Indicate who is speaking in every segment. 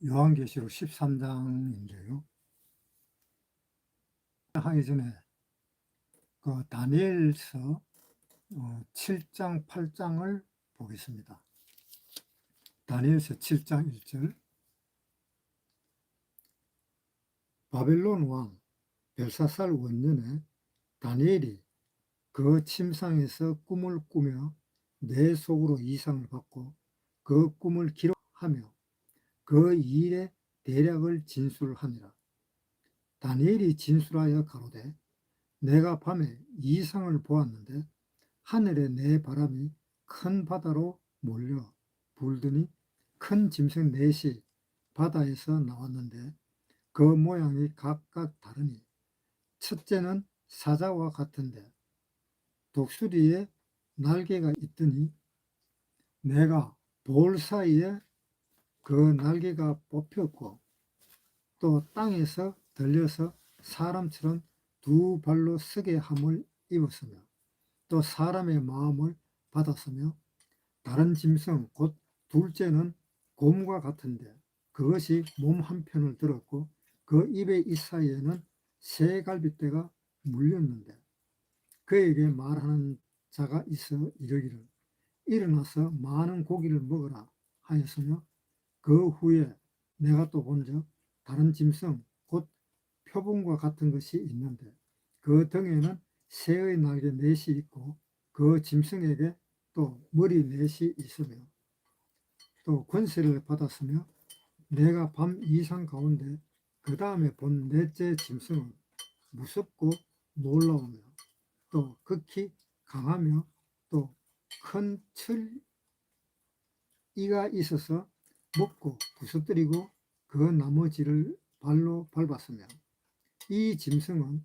Speaker 1: 요한계시록 13장인데요. 하기 전에 다니엘서 7장, 8장을 보겠습니다. 다니엘서 7장 1절. 바벨론 왕 벨사살 원년에 다니엘이 그 침상에서 꿈을 꾸며 내 속으로 이상을 받고 그 꿈을 기록하며 그 일의 대략을 진술하니라. 다니엘이 진술하여 가로되, 내가 밤에 이상을 보았는데 하늘에 내 바람이 큰 바다로 몰려 불더니 큰 짐승 넷이 바다에서 나왔는데 그 모양이 각각 다르니 첫째는 사자와 같은데 독수리에 날개가 있더니 내가 볼 사이에 그 날개가 뽑혔고 또 땅에서 들려서 사람처럼 두 발로 서게 함을 입었으며 또 사람의 마음을 받았으며 다른 짐승 곧 둘째는 곰과 같은데 그것이 몸 한편을 들었고 그 입의 이사이에는 새 갈빗대가 물렸는데 그에게 말하는 자가 있어 이르기를 일어나서 많은 고기를 먹으라 하였으며 그 후에 내가 또 본즉 다른 짐승 곧 표범과 같은 것이 있는데 그 등에는 새의 날개 넷이 있고 그 짐승에게 또 머리 넷이 있으며 또 권세를 받았으며 내가 밤 이상 가운데 그 다음에 본 넷째 짐승은 무섭고 놀라우며 또 극히 강하며 또 큰 철이가 있어서 먹고 부서뜨리고 그 나머지를 발로 밟았으며 이 짐승은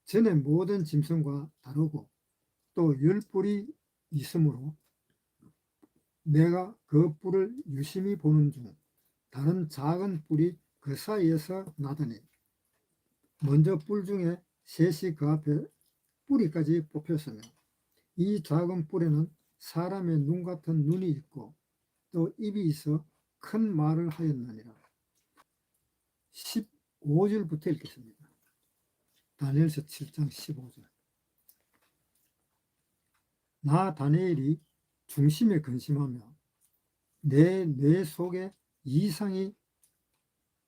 Speaker 1: 전에 모든 짐승과 다르고 또 10뿔이 있으므로 내가 그 뿔을 유심히 보는 중 다른 작은 뿔이 그 사이에서 나더니 먼저 뿔 중에 셋이 그 앞에 뿌리까지 뽑혔으며 이 작은 뿔에는 사람의 눈 같은 눈이 있고 또 입이 있어 큰 말을 하였느니라. 15절부터 읽겠습니다. 다니엘서 7장 15절. 나 다니엘이 중심에 근심하며 내 뇌 속에 이상이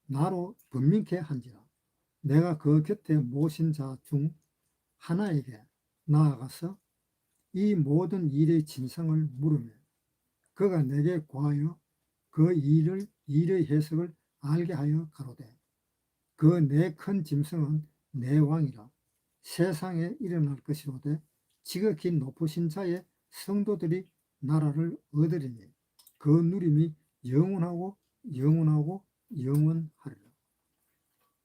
Speaker 1: 나로 분명케 한지라. 내가 그 곁에 모신 자 중 하나에게 나아가서 이 모든 일의 진상을 물으며 그가 내게 고하여 그 일의 해석을 알게 하여 가로되, 그 네 큰 짐승은 내 왕이라 세상에 일어날 것이로되 지극히 높으신 자의 성도들이 나라를 얻으리니 그 누림이 영원하고 영원하고 영원하리라.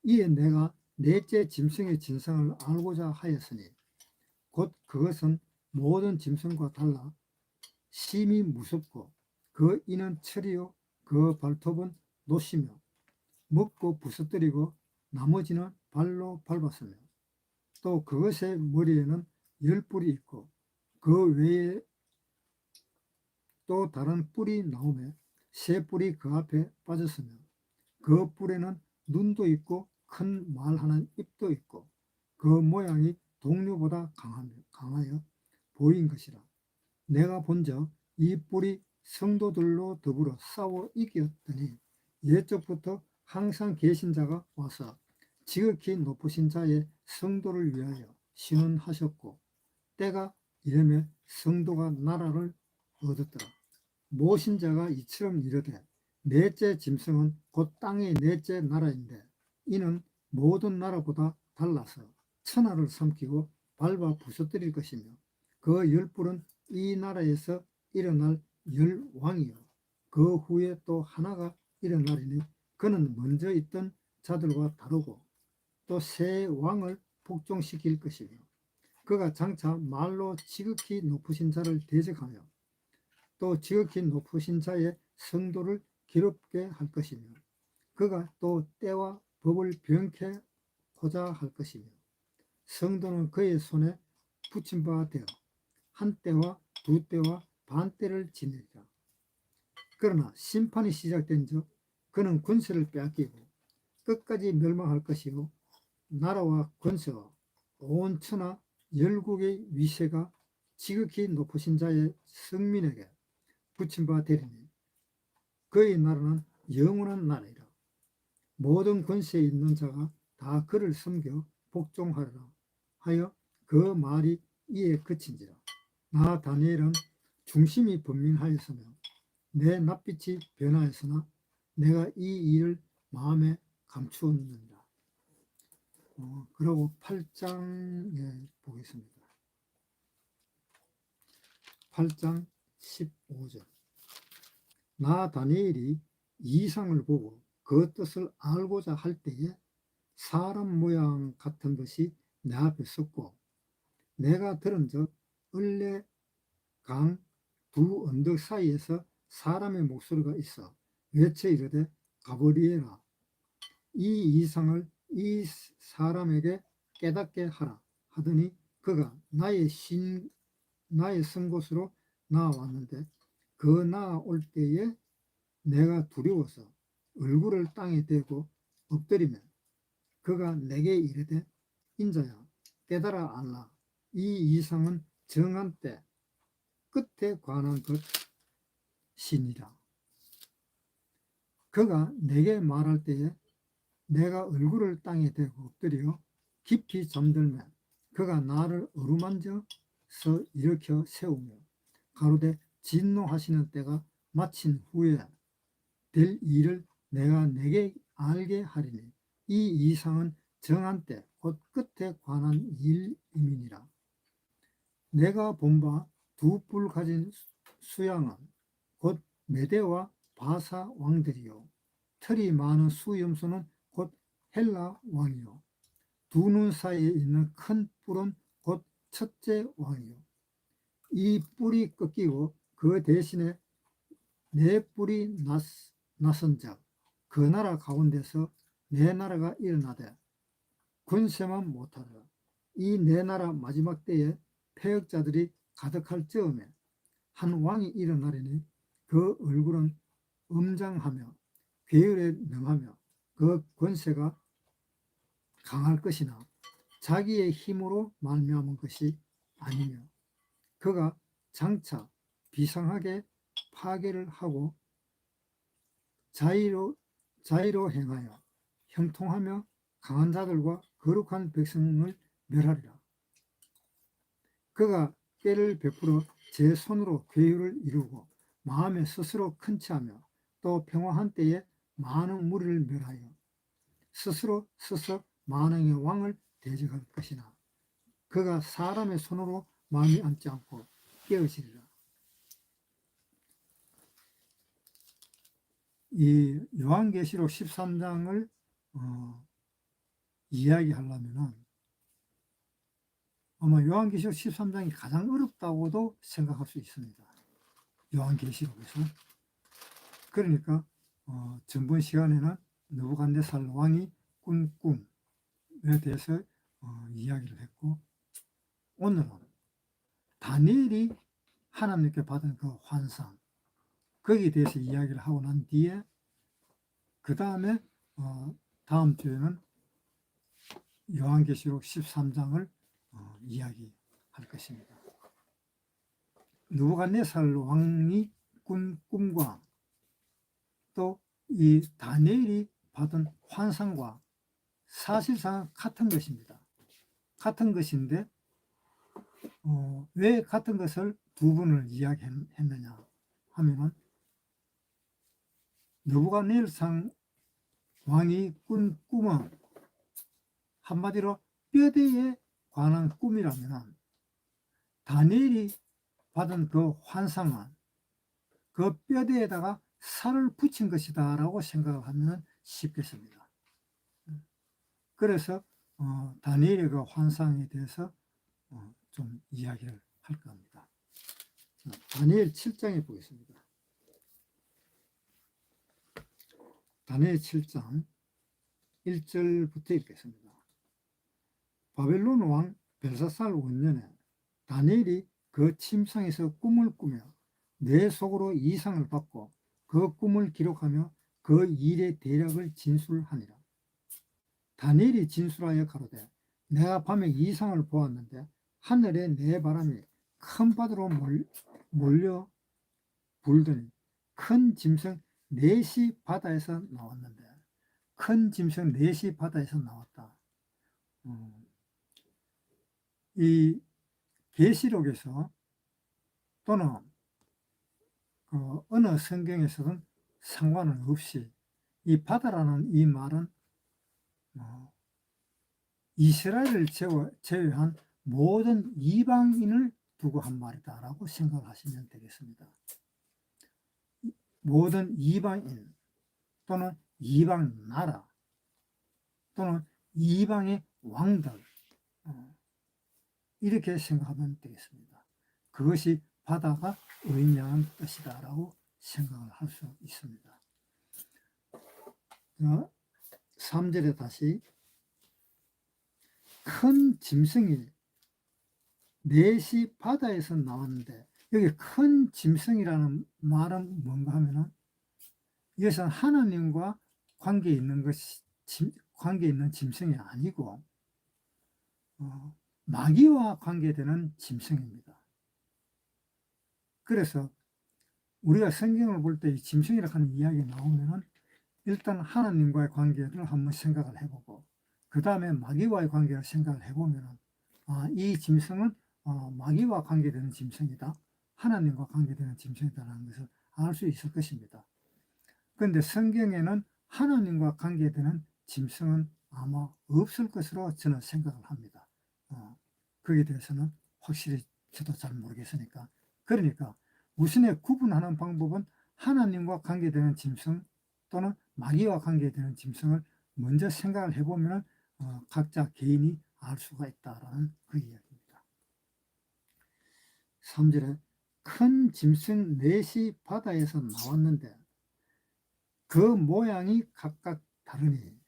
Speaker 1: 이에 내가 넷째 짐승의 진상을 알고자 하였으니 곧 그것은 모든 짐승과 달라 심히 무섭고 그 이는 철이요 그 발톱은 노시며 먹고 부서뜨리고 나머지는 발로 밟았으며 또 그것의 머리에는 10뿔이 있고 그 외에 또 다른 뿔이 나오며 새 뿔이 그 앞에 빠졌으며 그 뿔에는 눈도 있고 큰 말하는 입도 있고 그 모양이 동류보다 강하여 보인 것이라. 내가 본즉 이 뿔이 성도들로 더불어 싸워 이겼더니 옛적부터 항상 계신 자가 와서 지극히 높으신 자의 성도를 위하여 신원하셨고 때가 이르매 성도가 나라를 얻었더라. 모신 자가 이처럼 이르되 넷째 짐승은 곧 땅의 넷째 나라인데 이는 모든 나라보다 달라서 천하를 삼키고 밟아 부서뜨릴 것이며 그 10뿔은 이 나라에서 일어날 10왕이요 그 후에 또 하나가 일어나리니 그는 먼저 있던 자들과 다르고 또 새 왕을 복종시킬 것이며 그가 장차 말로 지극히 높으신 자를 대적하며 또 지극히 높으신 자의 성도를 기롭게 할 것이며 그가 또 때와 법을 변케하고자 할 것이며 성도는 그의 손에 붙임 바 되어 한 때와 두 때와 반 때를 지내리라. 그러나 심판이 시작된 즉 그는 권세를 빼앗기고 끝까지 멸망할 것이요 나라와 권세와 온 천하 열국의 위세가 지극히 높으신 자의 성민에게 붙임 바 되리니 그의 나라는 영원한 나라이라. 모든 권세에 있는 자가 다 그를 섬겨 복종하리라 하여 그 말이 이에 그친지라. 나 다니엘은 중심이 번민하였으며 내 낯빛이 변하였으나 내가 이 일을 마음에 감추었느니라. 그리고 8장에 보겠습니다. 8장 15절. 나 다니엘이 이상을 보고 그 뜻을 알고자 할 때에 사람 모양 같은 것이 내 앞에 섰고 내가 들은즉 을레 강 두 언덕 사이에서 사람의 목소리가 있어 외쳐 이르되 가버리에라. 이 이상을 이 사람에게 깨닫게 하라 하더니 그가 나의 선 곳으로 나아왔는데 그 나아올 때에 내가 두려워서 얼굴을 땅에 대고 엎드리며 그가 내게 이르되 인자야 깨달아 알라. 이 이상은 정한 때 끝에 관한 것이니라. 그가 내게 말할 때에 내가 얼굴을 땅에 대고 엎드려 깊이 잠들며 그가 나를 어루만져서 일으켜 세우며 가로되 진노하시는 때가 마친 후에 될 일을 내가 내게 알게 하리니 이 이상은 정한 때 곧 끝에 관한 일임이니라. 내가 본 바 두 뿔 가진 수양은 곧 메대와 바사 왕들이요 털이 많은 수염소는 곧 헬라 왕이요 두 눈 사이에 있는 큰 뿔은 곧 첫째 왕이요 이 뿔이 꺾이고 그 대신에 네 뿔이 나선즉 그 나라 가운데서 네 나라가 일어나되 군세만 못하리라. 이 네 나라 마지막 때에 패역자들이 가득할 즈음에 한 왕이 일어나리니 그 얼굴은 엄장하며 괴율에 능하며 그 권세가 강할 것이나 자기의 힘으로 말미암은 것이 아니며 그가 장차 비상하게 파괴를 하고 자의로 행하여 형통하며 강한 자들과 거룩한 백성을 멸하리라. 그가 때를 베풀어 제 손으로 괴율을 이루고 마음에 스스로 큰치하며 또 평화한 때에 많은 무리를 멸하여 스스로 서서 만왕의 왕을 대적할 것이나 그가 사람의 손으로 마음이 앉지 않고 깨어지리라. 이 요한계시록 13장을 이야기하려면 아마 요한계시록 13장이 가장 어렵다고도 생각할 수 있습니다. 요한계시록에서. 그러니까 전번 시간에는 느부갓네살 왕이 꾼 꿈에 대해서 이야기를 했고 오늘은 다니엘이 하나님께 받은 그 환상 거기에 대해서 이야기를 하고 난 뒤에 그 다음에 다음 주에는 요한계시록 13장을 이야기할 것입니다. 느부갓네살 왕이 꾼 꿈과 또 이 다니엘이 받은 환상과 사실상 같은 것입니다. 같은 것인데 왜 같은 것을 두 번을 이야기했느냐 하면은 느부갓네살 왕이 꾼 꿈은 한마디로 뼈대에 관한 꿈이라면 다니엘이 받은 그 환상은 그 뼈대에다가 살을 붙인 것이다 라고 생각하면 쉽겠습니다. 그래서 다니엘의 그 환상에 대해서 좀 이야기를 할 겁니다. 다니엘 7장에 보겠습니다. 다니엘 7장 1절부터 읽겠습니다. 바벨론 왕 벨사살 원년에 다니엘이 그 침상에서 꿈을 꾸며 뇌 속으로 이상을 받고 그 꿈을 기록하며 그 일의 대략을 진술하니라. 다니엘이 진술하여 가로되 내가 밤에 이상을 보았는데 하늘에 네 바람이 큰 바다로 몰려 불더니 큰 짐승 넷이 바다에서 나왔는데, 큰 짐승 넷이 바다에서 나왔다. 이 계시록에서 또는 어느 성경에서는 상관은 없이 이 바다라는 이 말은 이스라엘을 제외한 모든 이방인을 두고 한 말이다라고 생각하시면 되겠습니다. 모든 이방인 또는 이방 나라 또는 이방의 왕들, 이렇게 생각하면 되겠습니다. 그것이 바다가 의미하는 뜻이다라고 생각을 할 수 있습니다. 3절에 다시 큰 짐승이 넷이 바다에서 나왔는데, 여기 큰 짐승이라는 말은 뭔가 하면은 이것은 하나님과 관계 있는 짐승이 아니고 마귀와 관계되는 짐승입니다. 그래서 우리가 성경을 볼 때 이 짐승이라고 하는 이야기가 나오면은 일단 하나님과의 관계를 한번 생각을 해보고, 그 다음에 마귀와의 관계를 생각을 해보면은 이 짐승은 마귀와 관계되는 짐승이다, 하나님과 관계되는 짐승이다라는 것을 알 수 있을 것입니다. 그런데 성경에는 하나님과 관계되는 짐승은 아마 없을 것으로 저는 생각을 합니다. 거기에 대해서는 확실히 저도 잘 모르겠으니까. 그러니까 우선에 구분하는 방법은 하나님과 관계되는 짐승 또는 마귀와 관계되는 짐승을 먼저 생각을 해보면 각자 개인이 알 수가 있다라는 그 이야기입니다. 3절에 큰 짐승 넷이 바다에서 나왔는데 그 모양이 각각 다르니,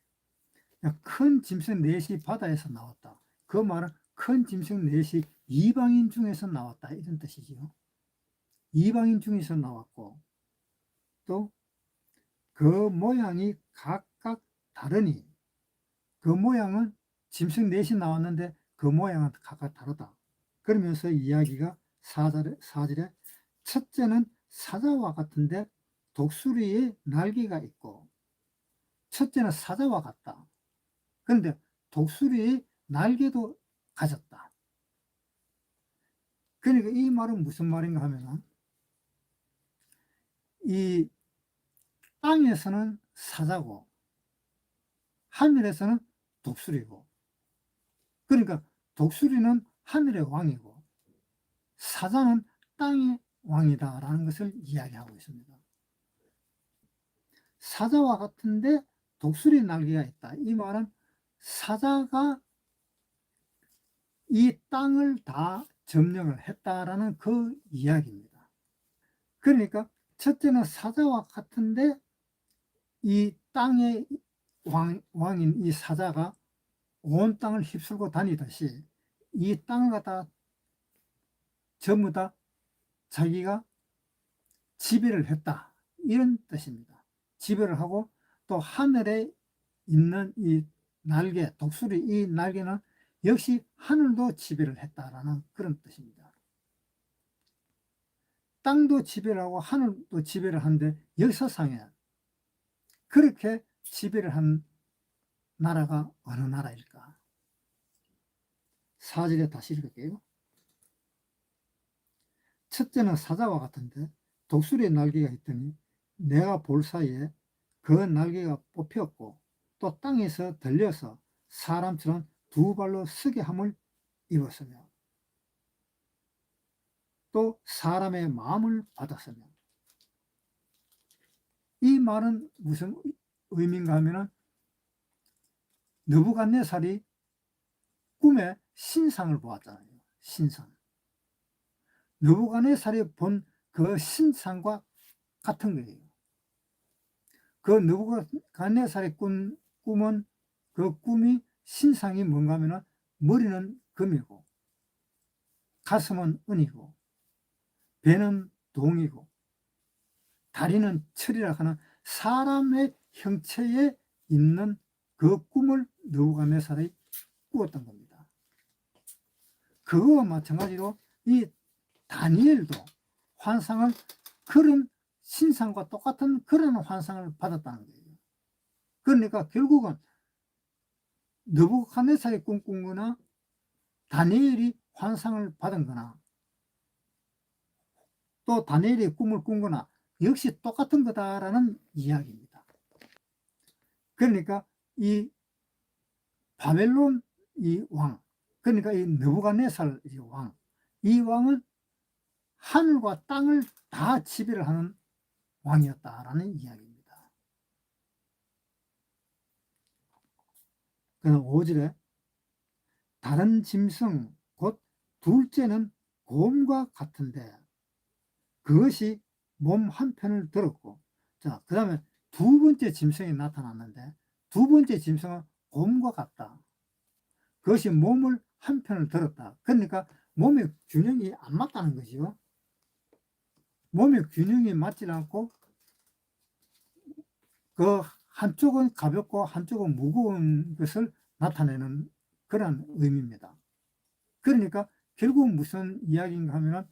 Speaker 1: 큰 짐승 넷이 바다에서 나왔다. 그 말은 큰 짐승 넷이 이방인 중에서 나왔다, 이런 뜻이지요. 이방인 중에서 나왔고, 또 그 모양이 각각 다르니, 그 모양은 짐승 넷이 나왔는데 그 모양은 각각 다르다. 그러면서 이야기가 4절에 첫째는 사자와 같은데 독수리의 날개가 있고, 첫째는 사자와 같다. 그런데 독수리의 날개도 가졌다. 그러니까 이 말은 무슨 말인가 하면, 이 땅에서는 사자고 하늘에서는 독수리고, 그러니까 독수리는 하늘의 왕이고 사자는 땅의 왕이다라는 것을 이야기하고 있습니다. 사자와 같은데 독수리 날개가 있다. 이 말은 사자가 이 땅을 다 점령을 했다라는 그 이야기입니다. 그러니까 첫째는 사자와 같은데 이 땅의 왕인 이 사자가 온 땅을 휩쓸고 다니듯이 이 땅을 갖다 전부 다 자기가 지배를 했다, 이런 뜻입니다. 지배를 하고 또 하늘에 있는 이 날개, 독수리 이 날개는 역시 하늘도 지배를 했다라는 그런 뜻입니다. 땅도 지배를 하고 하늘도 지배를 하는데 역사상에 그렇게 지배를 한 나라가 어느 나라일까? 4절에 다시 읽을게요. 첫째는 사자와 같은데 독수리의 날개가 있더니 내가 볼 사이에 그 날개가 뽑혔고 또 땅에서 들려서 사람처럼 두 발로 서게 함을 입었으며 또 사람의 마음을 받았으며. 이 말은 무슨 의미인가 하면은 느부갓네살이 꿈에 신상을 보았잖아요. 신상. 느부갓네살이 본 그 신상과 같은 거예요. 그 느부갓네살의 꿈은 그 꿈이 신상이 뭔가 하면은 머리는 금이고 가슴은 은이고 배는 동이고 다리는 철이라 하는 사람의 형체에 있는 그 꿈을 느부갓네살이 꾸었던 겁니다. 그거와 마찬가지로 이 다니엘도 환상을, 그런 신상과 똑같은 그런 환상을 받았다는 거예요. 그러니까 결국은 느부갓네살이 꿈꾼 거나 다니엘이 환상을 받은 거나 또 다니엘이 꿈을 꾼 거나 역시 똑같은 거다라는 이야기입니다. 그러니까 이 바벨론 이 왕, 그러니까 이 느부갓네살 이 왕, 이 왕은 하늘과 땅을 다 지배를 하는 왕이었다라는 이야기입니다. 그다음 5절에 다른 짐승 곧 둘째는 곰과 같은데 그것이 몸 한편을 들었고, 자, 그 다음에 두 번째 짐승이 나타났는데 두 번째 짐승은 곰과 같다. 그것이 몸을 한편을 들었다. 그러니까 몸의 균형이 안 맞다는 거죠. 몸의 균형이 맞지 않고 그 한쪽은 가볍고 한쪽은 무거운 것을 나타내는 그런 의미입니다. 그러니까 결국 무슨 이야기인가 하면은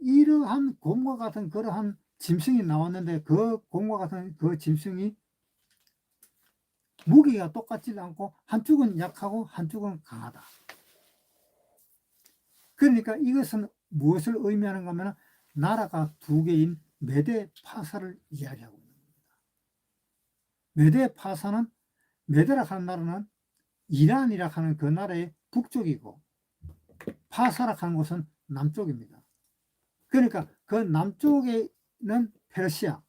Speaker 1: 이러한 곰과 같은 그러한 짐승이 나왔는데 그 곰과 같은 그 짐승이 무게가 똑같지 않고 한쪽은 약하고 한쪽은 강하다. 그러니까 이것은 무엇을 의미하는가 하면 나라가 두 개인 메데 파사를 이야기하고 있는 겁니다. 메데 파사는, 메데라 하는 나라는 이란이라 하는 그 나라의 북쪽이고 파사라 하는 곳은 남쪽입니다. 그러니까 그 남쪽에는 페르시아,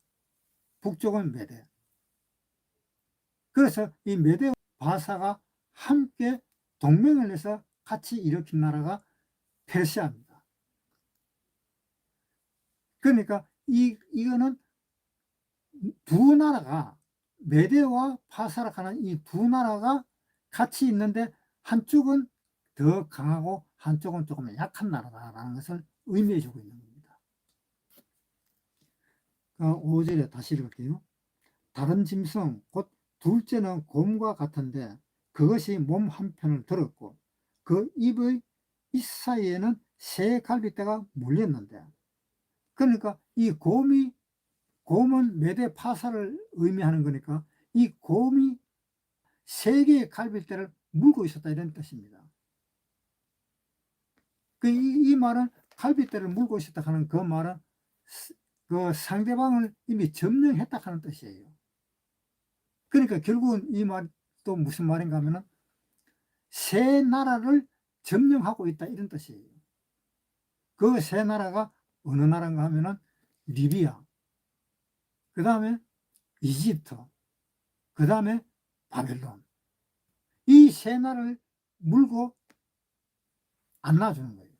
Speaker 1: 북쪽은 메데. 그래서 이 메데 바사가 함께 동맹을 해서 같이 일으킨 나라가 페르시아입니다. 그러니까 이거는 두 나라가, 메데와 파사라 하는 이 두 나라가 같이 있는데 한쪽은 더 강하고 한쪽은 조금 약한 나라다라는 것을 의미해 주고 있는 겁니다. 5절에 다시 읽을게요. 다른 짐승 곧 둘째는 곰과 같은데 그것이 몸 한편을 들었고 그 입의 이 사이에는 새 갈빗대가 물렸는데, 그러니까 이 곰은 메대 파사를 의미하는 거니까 이 곰이 세 개의 갈빗대를 물고 있었다 이런 뜻입니다. 이 말은 갈빗대를 물고 있었다 하는 그 말은 그 상대방을 이미 점령했다 하는 뜻이에요. 그러니까 결국은 이 말이 또 무슨 말인가 하면은 새 나라를 점령하고 있다 이런 뜻이에요. 그 새 나라가 어느 나라인가 하면은 리비아, 그 다음에 이집트, 그 다음에 바벨론, 이 새 나라를 물고 안 놔주는 거예요.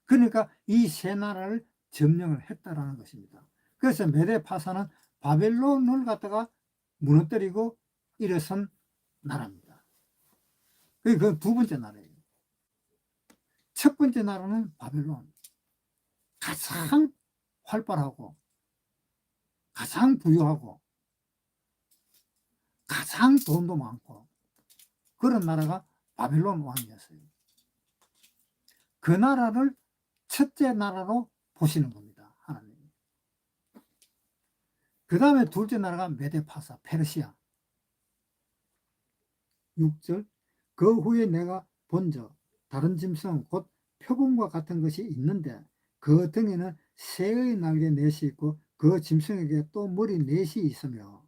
Speaker 1: 그러니까 이 새 나라를 점령을 했다라는 것입니다. 그래서 메데 파사는 바벨론을 갖다가 무너뜨리고 일어선 나라입니다. 그 두 번째 나라예요. 첫 번째 나라는 바벨론. 가장 활발하고 가장 부유하고 가장 돈도 많고 그런 나라가 바벨론 왕이었어요. 그 나라를 첫째 나라로 보시는 겁니다, 하나님이. 그 다음에 둘째 나라가 메데파사, 페르시아. 6절, 그 후에 내가 본적 다른 짐승 곧 표범과 같은 것이 있는데 그 등에는 새의 날개 넷이 있고 그 짐승에게 또 머리 넷이 있으며.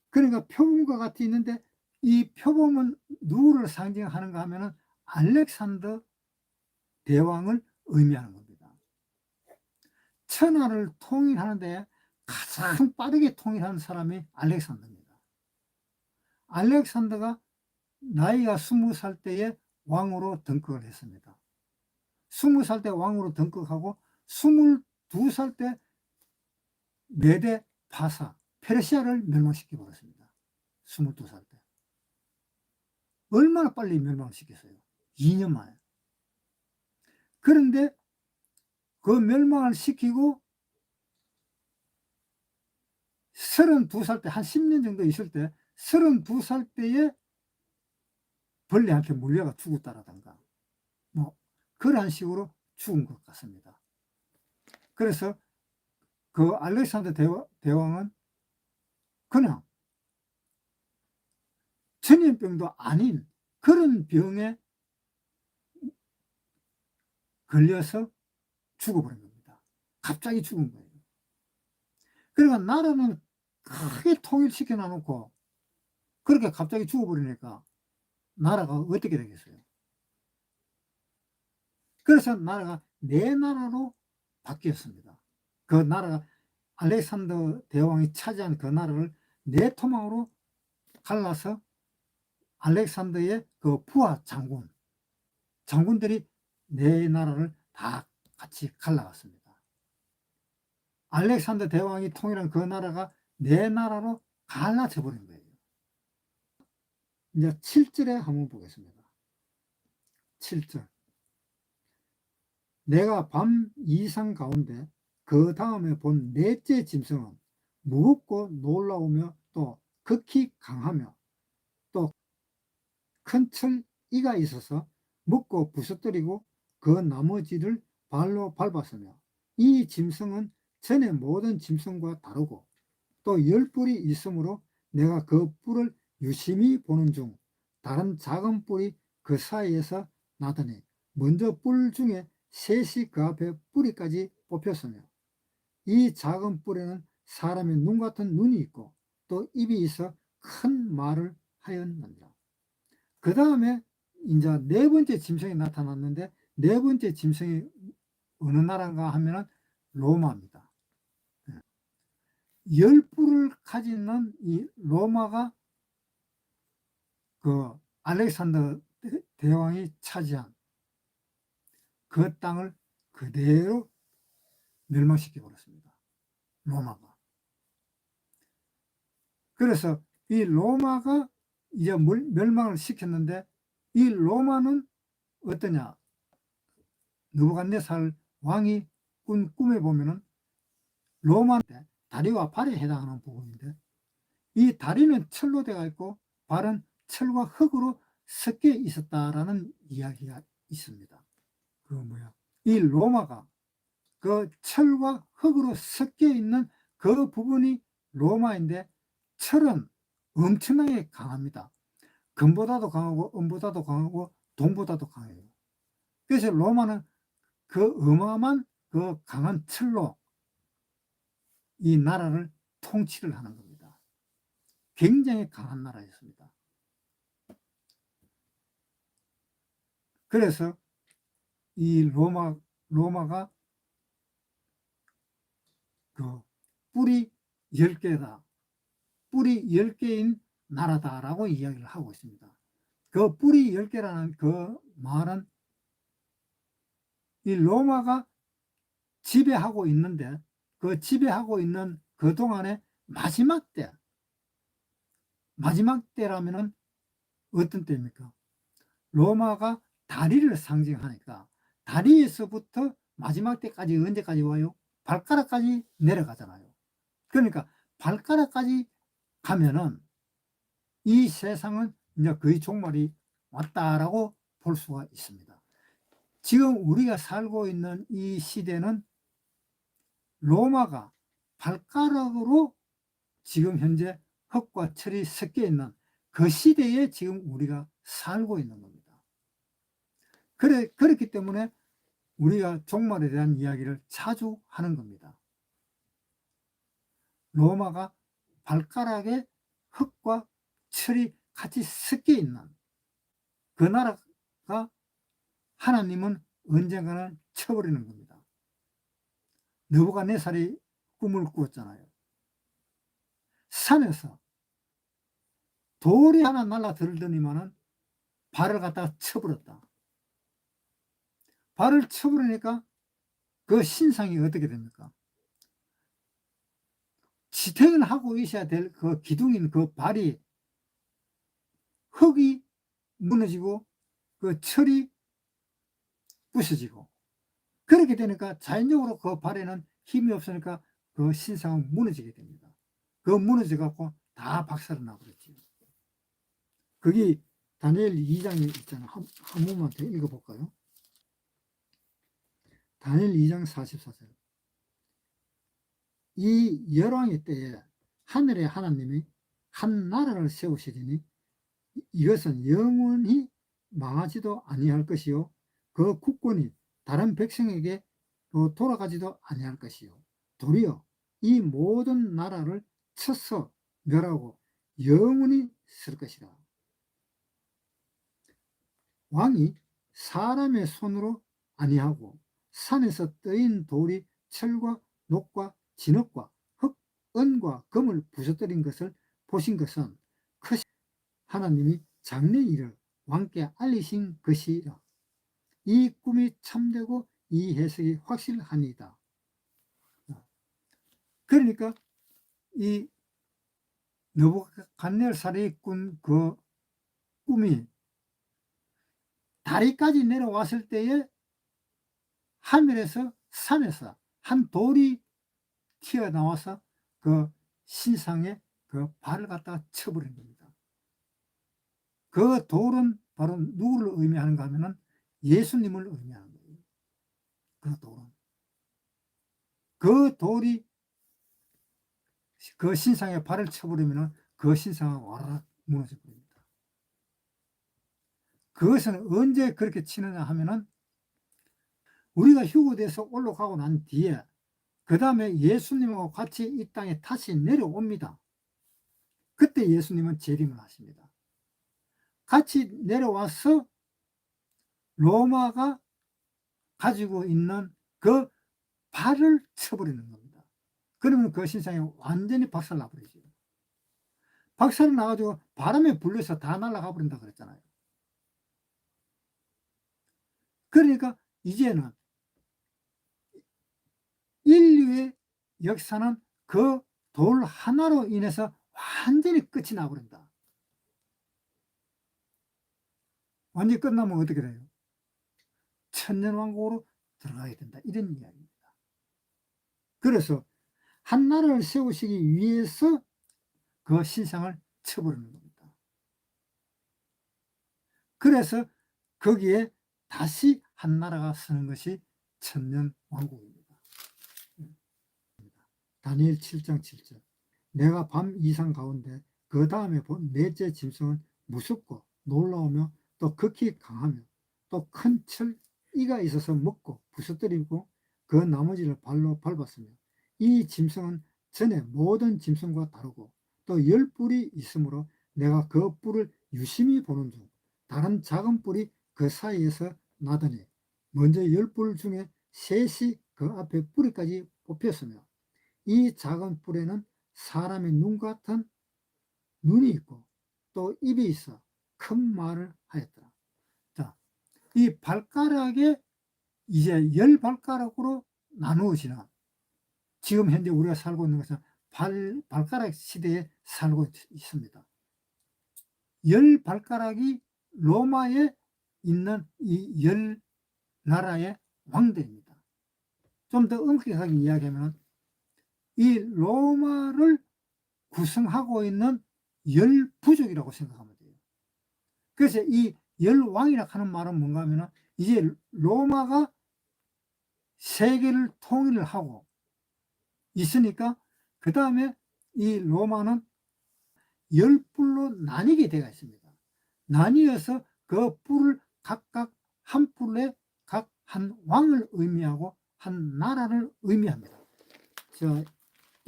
Speaker 1: 그러니까 표범과 같이 있는데 이 표범은 누구를 상징하는가 하면은 알렉산더 대왕을 의미하는 겁니다. 천하를 통일하는데 가장 빠르게 통일하는 사람이 알렉산더입니다. 알렉산더가 나이가 20살 때에 왕으로 등극을 했습니다. 20살 때 왕으로 등극하고 22살 때 메데 파사, 페르시아를 멸망시켜 버렸습니다. 22살 때. 얼마나 빨리 멸망을 시켰어요? 2년 만에. 그런데 그 멸망을 시키고 32살 때, 한 10년 정도 있을 때 32살 때에 벌레한테 물려가 죽었다라든가 뭐 그러한 식으로 죽은 것 같습니다. 그래서 그 알렉산더 대왕은 그냥 전염병도 아닌 그런 병에 걸려서 죽어버린 겁니다. 갑자기 죽은 거예요. 그러니까 나라는 크게 통일시켜 놔놓고 그렇게 갑자기 죽어버리니까 나라가 어떻게 되겠어요? 그래서 나라가 네 나라로 바뀌었습니다. 그 나라가 알렉산더 대왕이 차지한 그 나라를 네 토막으로 갈라서 알렉산더의 그 부하 장군들이 네 나라를 다 같이 갈라갔습니다. 알렉산더 대왕이 통일한 그 나라가 네 나라로 갈라져 버린 거예요. 이제 7절에 한번 보겠습니다. 7절. 내가 밤 이상 가운데 그 다음에 본 넷째 짐승은 무겁고 놀라우며 또 극히 강하며 또 큰 철이가 있어서 먹고 부서뜨리고 그 나머지를 발로 밟았으며 이 짐승은 전의 모든 짐승과 다르고 또 10뿔이 있으므로 내가 그 뿔을 유심히 보는 중 다른 작은 뿔이 그 사이에서 나더니 먼저 뿔 중에 셋이 그 앞에 뿌리까지 뽑혔으며 이 작은 뿔에는 사람의 눈 같은 눈이 있고 또 입이 있어 큰 말을 하였느니라. 그 다음에 이제 네 번째 짐승이 나타났는데 네 번째 짐승이 어느 나라인가 하면은 로마입니다. 열 뿔을 가지는 이 로마가 그 알렉산더 대왕이 차지한 그 땅을 그대로 멸망시켜 버렸습니다. 로마가. 그래서 이 로마가 이제 멸망을 시켰는데 이 로마는 어떠냐? 느부갓네살 왕이 꾼 꿈에 보면은 로마 다리와 발에 해당하는 부분인데 이 다리는 철로 되어 있고 발은 철과 흙으로 섞여 있었다라는 이야기가 있습니다. 그 뭐야? 이 로마가 그 철과 흙으로 섞여 있는 그 부분이 로마인데 철은 엄청나게 강합니다. 금보다도 강하고 은보다도 강하고 동보다도 강해요. 그래서 로마는 그 어마어마한 그 강한 철로 이 나라를 통치를 하는 겁니다. 굉장히 강한 나라였습니다. 그래서 이 로마가 그 뿔이 10개다. 뿔이 10개인 나라다라고 이야기를 하고 있습니다. 그 뿔이 10개라는 그 말은 이 로마가 지배하고 있는데 그 지배하고 있는 그 동안에 마지막 때라면은 어떤 때입니까? 로마가 다리를 상징하니까 다리에서부터 마지막 때까지 언제까지 와요? 발가락까지 내려가잖아요. 그러니까 발가락까지 가면은 이 세상은 이제 거의 종말이 왔다라고 볼 수가 있습니다. 지금 우리가 살고 있는 이 시대는 로마가 발가락으로 지금 현재 흙과 철이 섞여 있는 그 시대에 지금 우리가 살고 있는 겁니다. 그렇기 때문에 우리가 종말에 대한 이야기를 자주 하는 겁니다. 로마가 발가락에 흙과 철이 같이 섞여 있는 그 나라가 하나님은 언젠가는 쳐버리는 겁니다. 느부갓네살이 꿈을 꾸었잖아요. 산에서 돌이 하나 날라들더니만은 발을 갖다가 쳐버렸다. 발을 쳐버리니까 그 신상이 어떻게 됩니까? 지탱을 하고 있어야 될 그 기둥인 그 발이 흙이 무너지고 그 철이 부서지고 그렇게 되니까 자연적으로 그 발에는 힘이 없으니까 그 신상은 무너지게 됩니다. 그 무너져 갖고 다 박살을 나버렸지. 거기 다니엘 2장에 있잖아. 한 번만 더 읽어볼까요? 다니엘 2장 44절. 이 열왕의 때에 하늘의 하나님이 한 나라를 세우시리니 이것은 영원히 망하지도 아니할 것이요 그 국권이 다른 백성에게 돌아가지도 아니할 것이요 도리어 이 모든 나라를 쳐서 멸하고 영원히 쓸 것이라. 왕이 사람의 손으로 아니하고 산에서 떠인 돌이 철과 녹과 진흙과 흙, 은과 금을 부서뜨린 것을 보신 것은 하나님이 장래 일을 왕께 알리신 것이라. 이 꿈이 참되고 이 해석이 확실하니이다. 그러니까 이 느부갓네살이 꾼 그 꿈이 다리까지 내려왔을 때에 하늘에서 산에서 한 돌이 튀어나와서 그 신상에 그 발을 갖다가 쳐버린 겁니다. 그 돌은 바로 누구를 의미하는가 하면은 예수님을 의미하는 거예요. 그 돌은. 그 돌이 그 신상에 발을 쳐버리면은 그 신상은 와르르 무너져 버립니다. 그것은 언제 그렇게 치느냐 하면은 우리가 휴거돼서 올라가고 난 뒤에 그 다음에 예수님하고 같이 이 땅에 다시 내려옵니다. 그때 예수님은 재림을 하십니다. 같이 내려와서 로마가 가지고 있는 그 발을 쳐버리는 겁니다. 그러면 그 신상이 완전히 박살 나버리죠. 박살 나가지고 바람에 불려서 다 날아가 버린다 그랬잖아요. 그러니까 이제는 인류의 역사는 그 돌 하나로 인해서 완전히 끝이 나버린다. 완전히 끝나면 어떻게 돼요? 천년왕국으로 들어가야 된다. 이런 이야기입니다. 그래서 한 나라를 세우시기 위해서 그 신상을 쳐버리는 겁니다. 그래서 거기에 다시 한 나라가 서는 것이 천년왕국입니다. 다니엘 7장 7절. 내가 밤 이상 가운데 그 다음에 본 넷째 짐승은 무섭고 놀라우며 또 극히 강하며 또 큰 철이가 있어서 먹고 부서뜨리고 그 나머지를 발로 밟았으며 이 짐승은 전에 모든 짐승과 다르고 또 10뿔이 있으므로 내가 그 뿔을 유심히 보는 중 다른 작은 뿔이 그 사이에서 나더니 먼저 10뿔 중에 셋이 그 앞에 뿌리까지 뽑혔으며 이 작은 뿔에는 사람의 눈 같은 눈이 있고 또 입이 있어 큰 말을 하였더라. 자, 이 발가락에 이제 10발가락으로 나누어지는 지금 현재 우리가 살고 있는 것은 발가락 시대에 살고 있습니다. 10발가락이 로마에 있는 이 10나라의 왕들입니다. 좀 더 엄격하게 이야기하면 이 로마를 구성하고 있는 10부족이라고 생각하면 돼요. 그래서 이 10왕이라고 하는 말은 뭔가 하면 이제 로마가 세계를 통일을 하고 있으니까 그 다음에 이 로마는 10뿔로 나뉘게 되어 있습니다. 나뉘어서 그 뿔을 각각 한 뿔에 각 한 왕을 의미하고 한 나라를 의미합니다.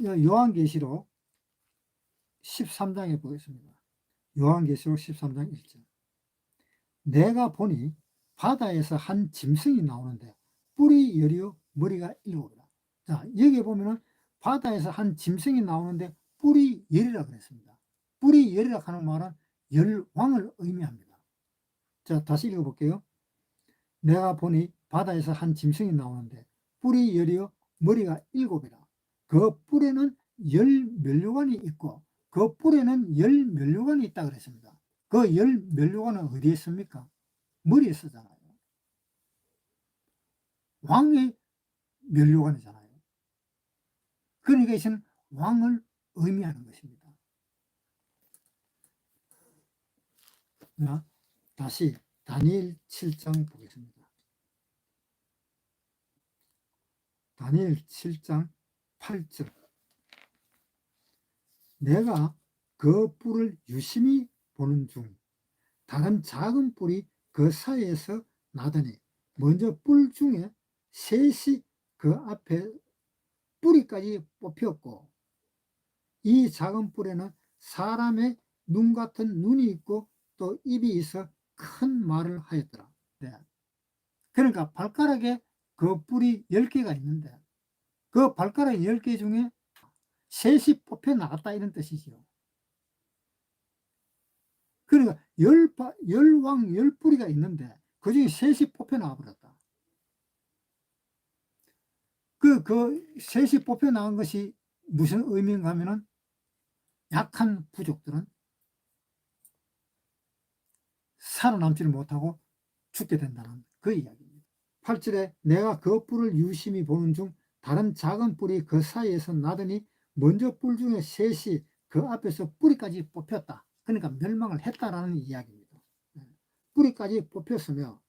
Speaker 1: 요한계시록 13장에 보겠습니다. 요한계시록 13장 1절. 내가 보니 바다에서 한 짐승이 나오는데 뿔이 10이요 머리가 7이라. 자, 여기 보면은 바다에서 한 짐승이 나오는데 뿔이 10이라 그랬습니다. 뿔이 10이라 하는 말은 10왕을 의미합니다. 자, 다시 읽어볼게요. 내가 보니 바다에서 한 짐승이 나오는데 뿔이 10이요 머리가 7이라. 그 뿔에는 10면류관이 있고 그 뿔에는 10면류관이 있다 그랬습니다. 그 10면류관은 어디에 있습니까? 머리에 쓰잖아요. 왕의 면류관이잖아요. 그러니까 이제는 왕을 의미하는 것입니다. 자, 다시 다니엘 7장 보겠습니다. 다니엘 7장 8절. 내가 그 뿔을 유심히 보는 중 다른 작은 뿔이 그 사이에서 나더니 먼저 뿔 중에 셋이 그 앞에 뿌리까지 뽑혔고 이 작은 뿔에는 사람의 눈 같은 눈이 있고 또 입이 있어 큰 말을 하였더라. 네. 그러니까 발가락에 그 뿔이 10개가 있는데 그 발가락 10개 중에 셋이 뽑혀 나갔다 이런 뜻이죠. 그러니까 열왕 10뿌리가 있는데 그 중에 셋이 뽑혀 나와버렸다. 그 셋이 뽑혀 나간 것이 무슨 의미인가 하면은 약한 부족들은 살아남지를 못하고 죽게 된다는 그 이야기입니다. 8절에 내가 그 뿔을 유심히 보는 중 다른 작은 뿔이 그 사이에서 나더니 먼저 뿔 중에 셋이 그 앞에서 뿌리까지 뽑혔다. 그러니까 멸망을 했다라는 이야기입니다. 뿌리까지 뽑혔으며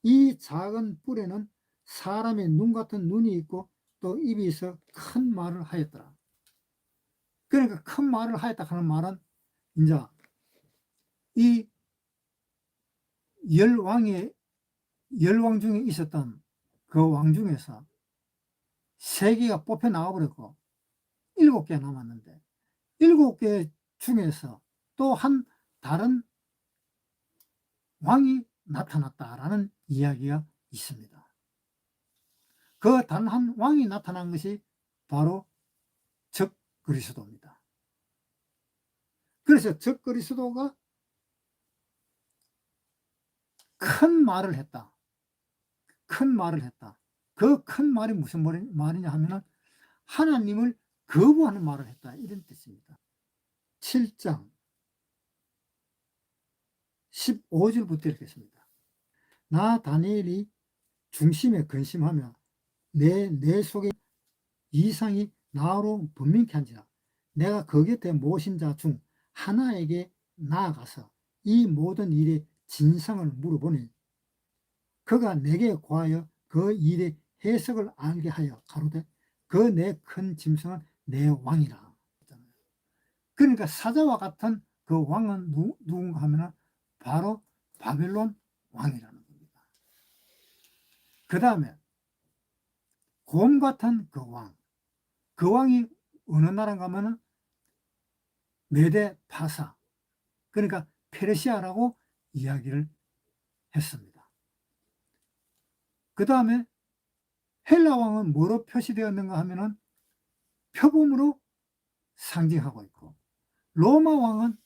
Speaker 1: 이 작은 뿔에는 사람의 눈 같은 눈이 있고 또 입이 있어 큰 말을 하였더라. 그러니까 큰 말을 하였다 하는 말은 이제 이 열왕 중에 있었던 그 왕 중에서 3개가 뽑혀 나와버렸고 7개 남았는데 7개 중에서 또 한 다른 왕이 나타났다라는 이야기가 있습니다. 그 단 한 왕이 나타난 것이 바로 적그리스도입니다. 그래서 적그리스도가 큰 말을 했다. 큰 말을 했다. 그 큰 말이 무슨 말이냐 하면은 하나님을 거부하는 말을 했다. 이런 뜻입니다. 7장 15절부터 읽겠습니다. 나 다니엘이 중심에 근심하며 내 속에 이상이 나로 분명케 한지라. 내가 그 곁에 모신 자 중 하나에게 나아가서 이 모든 일의 진상을 물어보니 그가 내게 고하여 그 일의 해석을 알게 하여 가로되 그 내 큰 짐승은 내 왕이라. 그러니까 사자와 같은 그 왕은 누군가 하면 바로 바벨론 왕이라는 겁니다. 그 다음에 곰 같은 그 왕, 그 왕이 어느 나라인가 하면 메데 파사, 그러니까 페르시아라고 이야기를 했습니다. 그 다음에 헬라 왕은 뭐로 표시되었는가 하면은 표범으로 상징하고 있고, 로마 왕은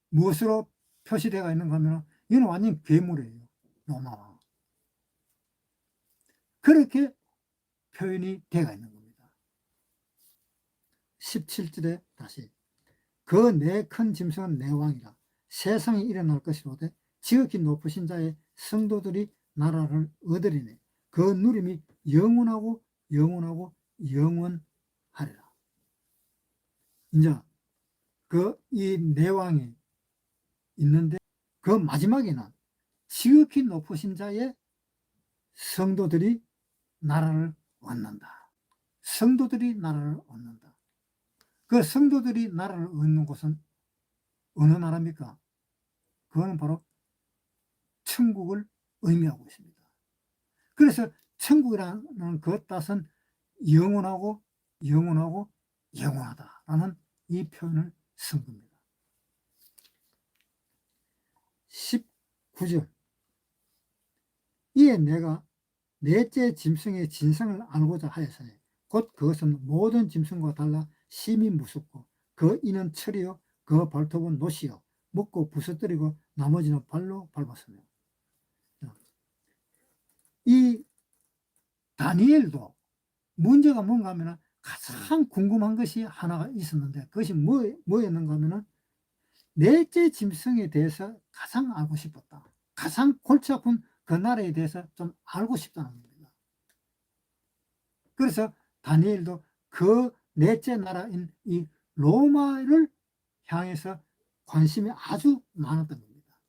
Speaker 1: 무엇으로 표시되어 있는가 하면 이건 완전 괴물이에요. 로마 왕. 그렇게 표현이 되어 있는 겁니다. 17절에 다시 그 내 큰 짐승은 내 왕이라 세상에 일어날 것이로되 지극히 높으신 자의 성도들이 나라를 얻으리니 그 누림이 영원하고 영원하고 영원하리라. 이제 이 내 왕이 있는데 그 마지막에는 지극히 높으신 자의 성도들이 나라를 얻는다. 성도들이 나라를 얻는다. 그 성도들이 나라를 얻는 곳은 어느 나라입니까? 그거는 바로 천국을 의미하고 있습니다. 그래서 천국이라는 그 뜻은 영원하고 영원하고 영원하다라는 이 표현을 쓴 겁니다. 19절 이에 내가 넷째 짐승의 진상을 알고자 하였으니 곧 그것은 모든 짐승과 달라 심히 무섭고 그 이는 철이요 그 발톱은 노시요 먹고 부서뜨리고 나머지는 발로 밟았으며. 이 다니엘도 문제가 뭔가 하면 가장 궁금한 것이 하나가 있었는데 그것이 뭐였는가 하면 넷째 짐승에 대해서 가장 알고 싶었다. 가장 골치 아픈 그 나라에 대해서 좀 알고 싶다는 겁니다. 그래서 다니엘도 그 넷째 나라인 이 로마를 향해서 관심이 아주 많았던 겁니다.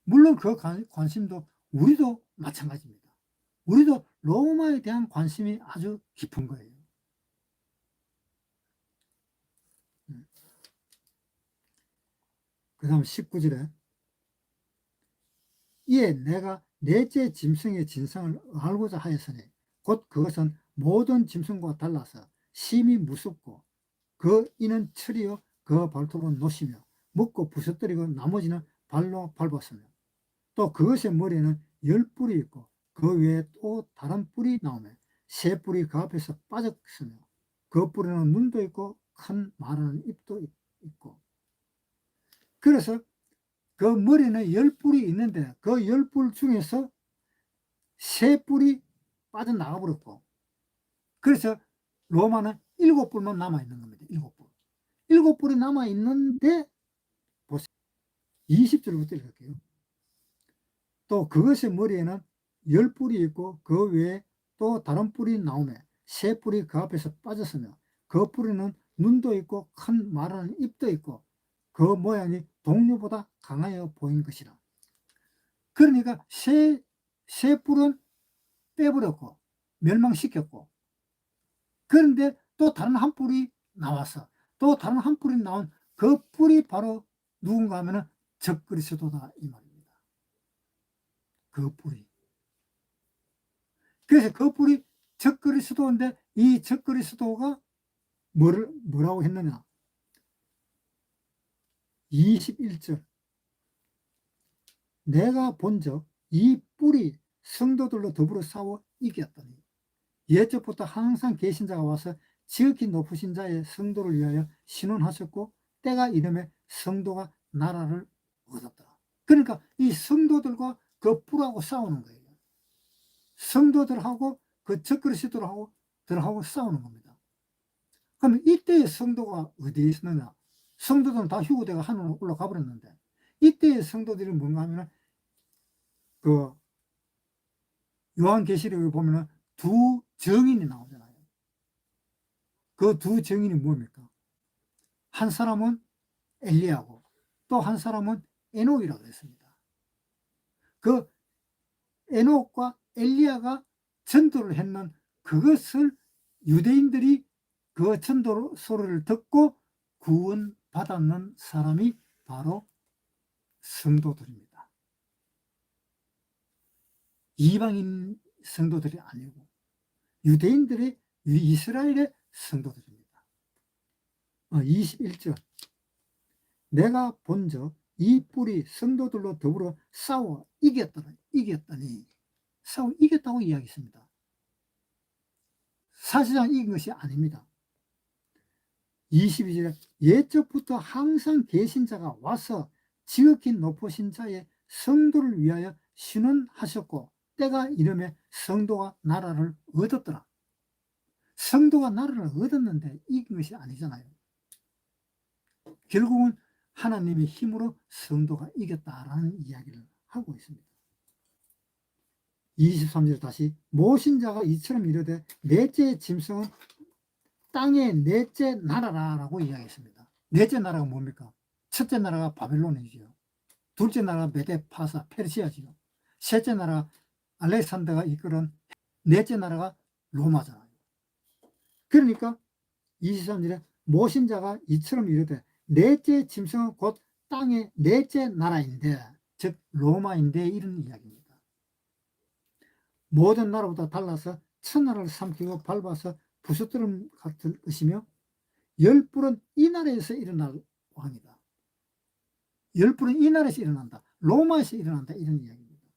Speaker 1: 물론 그 관심도 우리도 마찬가지입니다. 우리도 로마에 대한 관심이 아주 깊은 거예요. 그 다음 19절에 이에 내가 넷째 짐승의 진상을 알고자 하였으니 곧 그것은 모든 짐승과 달라서 심히 무섭고 그 이는 철이요 그 발톱은 노시며 먹고 부서뜨리고 나머지는 발로 밟았으며 또 그것의 머리에는 10뿔이 있고 그 외에 또 다른 뿔이 나오며 세 뿔이 그 앞에서 빠졌으며 그 뿔에는 눈도 있고 큰 말하는 입도 있고 그래서 그 머리는 10뿔이 있는데 그 10뿔 중에서 세 뿔이 빠져나가 버렸고 그래서 로마는 7뿔만 남아있는 겁니다. 7뿔. 7뿔이 남아있는데 보세요. 20절부터 읽을게요. 또 그것의 머리에는 10뿔이 있고 그 외에 또 다른 뿔이 나오며 세 뿔이 그 앞에서 빠졌으며 그 뿔에는 눈도 있고 큰 말하는 입도 있고 그 모양이 동류보다 강하여 보인 것이라. 그러니까 세 뿔은 빼버렸고 멸망시켰고 그런데 또 다른 한 뿔이 나왔어. 또 다른 한 뿔이 나온 그 뿔이 바로 누군가 하면은 적그리스도다 이 말입니다. 그 뿔이. 그래서 그 뿔이 적그리스도인데 이 적그리스도가 뭐라고 했느냐. 21절 내가 본적 이 뿔이 성도들로 더불어 싸워 이겼더니 옛적부터 항상 계신 자가 와서 지극히 높으신 자의 성도를 위하여 신원하셨고 때가 이름에 성도가 나라를 얻었다. 그러니까 이 성도들과 그 뿔하고 싸우는 거예요. 성도들하고 그 적그리스도들하고 싸우는 겁니다. 그럼 이때의 성도가 어디에 있느냐? 성도들은 다 휴거되고 하늘로 올라가 버렸는데 이때의 성도들이 뭔가 하면은 그 요한계시록에 보면은 두 정인이 나오잖아요. 그 두 정인이 뭡니까? 한 사람은 엘리야고 또 한 사람은 에녹이라고 했습니다. 그 에녹과 엘리야가 전도를 했는 그것을 유대인들이 그 전도 소리를 듣고 구원받았는 사람이 바로 성도들입니다. 이방인 성도들이 아니고 유대인들의 이스라엘의 성도들입니다. 21절 내가 본적 이 뿔이 성도들로 더불어 싸워 이겼더니 싸워 이겼다고 이야기했습니다. 사실상 이긴 것이 아닙니다. 22절에 옛적부터 항상 계신 자가 와서 지극히 높으신 자의 성도를 위하여 신원하셨고 때가 이름에 성도가 나라를 얻었더라. 성도가 나라를 얻었는데 이긴 것이 아니잖아요. 결국은 하나님의 힘으로 성도가 이겼다라는 이야기를 하고 있습니다. 23절 다시 모신 자가 이처럼 이르되 넷째 짐승은 땅의 넷째 나라라고 이야기했습니다. 넷째 나라가 뭡니까? 첫째 나라가 바벨론이지요. 둘째 나라가 메데파사 페르시아지요. 셋째 나라가 알렉산더가 이끌은 넷째 나라가 로마잖아요. 그러니까 23절에 모신 자가 이처럼 이르되 넷째 짐승은 곧 땅의 넷째 나라인데 즉 로마인데 이런 이야기입니다. 모든 나라보다 달라서 천나라를 삼키고 밟아서 부서뜨림 같을 것이며 10뿔은 이 나라에서 일어날 왕이다. 10뿔은 이 나라에서 일어난다. 로마에서 일어난다 이런 이야기입니다.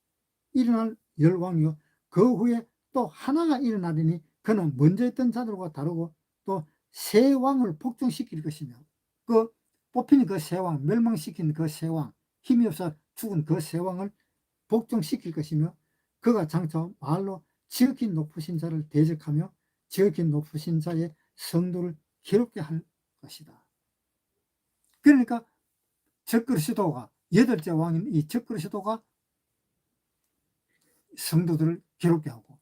Speaker 1: 일어날 10왕이요 그 후에 또 하나가 일어나리니 그는 먼저 있던 자들과 다르고 또 세 왕을 복종시킬 것이며 그 뽑힌 그 세 왕, 멸망시킨 그 세 왕, 힘이 없어 죽은 그 세 왕을 복종시킬 것이며 그가 장차 말로 지극히 높으신 자를 대적하며 지극히 높으신 자의 성도를 괴롭게 할 것이다. 그러니까 적그리스도가 여덟째 왕인 이 적그리스도가 성도들을 괴롭게 하고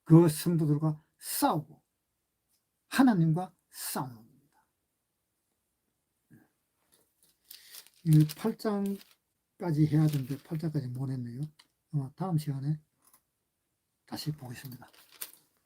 Speaker 1: 그 성도들과 싸우고 하나님과 싸웁니다. 이 8장까지 해야 되는데 8장까지 못 했네요. 아마 다음 시간에 다시 보겠습니다.